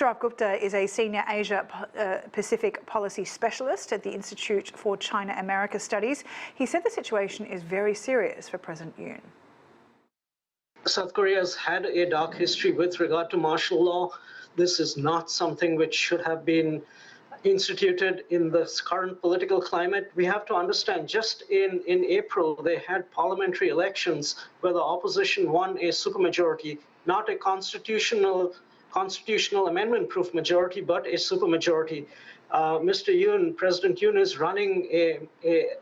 Sourabh Gupta is a senior Asia-Pacific policy specialist at the Institute for China-America Studies. He said the situation is very serious for President Yoon. South Korea has had a dark history with regard to martial law. This is not something which should have been instituted in this current political climate. We have to understand, just in April, they had parliamentary elections where the opposition won a supermajority, not a constitutional amendment-proof majority, but a supermajority. Mr. Yoon, President Yoon, is running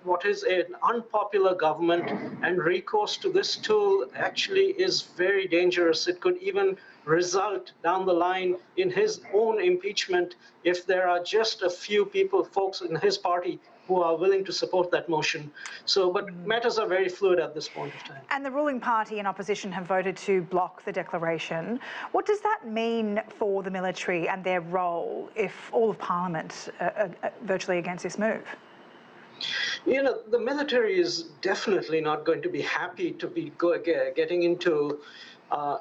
what is an unpopular government, and recourse to this tool actually is very dangerous. It could even result down the line in his own impeachment if there are just a few folks in his party who are willing to support that motion. But matters are very fluid at this point of time. And the ruling party and opposition have voted to block the declaration. What does that mean for the military and their role if all of Parliament are virtually against this move? You know, the military is definitely not going to be happy to be getting into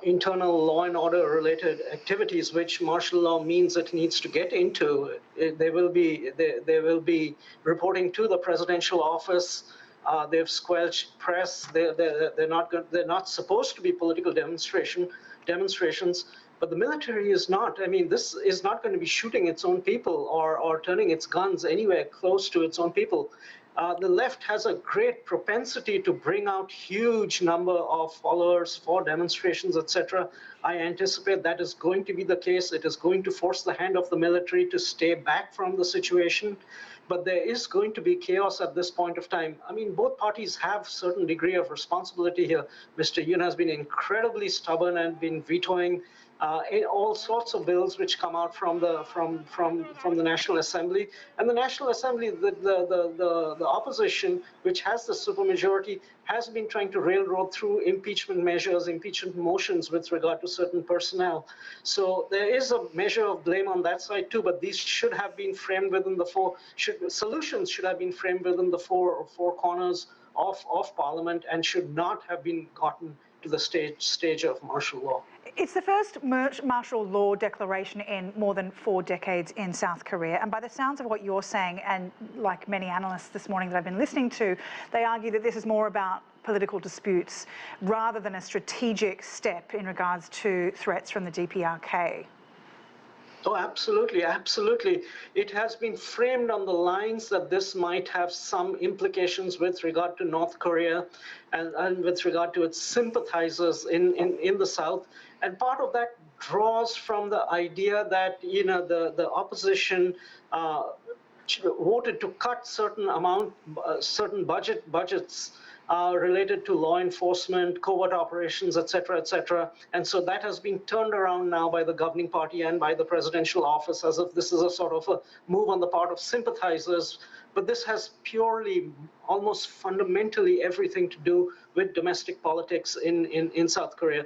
internal law and order related activities, which martial law means it needs to get into. They will be reporting to the presidential office. They've squelched press. They're not supposed to be political demonstrations. But the military is not. I mean, this is not going to be shooting its own people or turning its guns anywhere close to its own people. The left has a great propensity to bring out huge number of followers for demonstrations, etc. I anticipate that is going to be the case. It is going to force the hand of the military to stay back from the situation. But there is going to be chaos at this point of time. I mean, both parties have a certain degree of responsibility here. Mr. Yoon has been incredibly stubborn and been vetoing all sorts of bills which come out from the National Assembly. And the National Assembly, the opposition, which has the supermajority, has been trying to railroad through impeachment measures, impeachment motions with regard to certain personnel. So there is a measure of blame on that side too, but these should have been framed within the solutions should have been framed within the four corners of Parliament and should not have been gotten to the stage of martial law. It's the first martial law declaration in more than 4 decades in South Korea. And by the sounds of what you're saying, and like many analysts this morning that I've been listening to, they argue that this is more about political disputes rather than a strategic step in regards to threats from the DPRK. Oh, absolutely, absolutely. It has been framed on the lines that this might have some implications with regard to North Korea and with regard to its sympathizers in the South. And part of that draws from the idea that, you know, the opposition voted to cut certain budgets related to law enforcement, covert operations, etc., etc. And so that has been turned around now by the governing party and by the presidential office as if this is a sort of a move on the part of sympathizers. But this has purely, almost fundamentally everything to do with domestic politics in South Korea.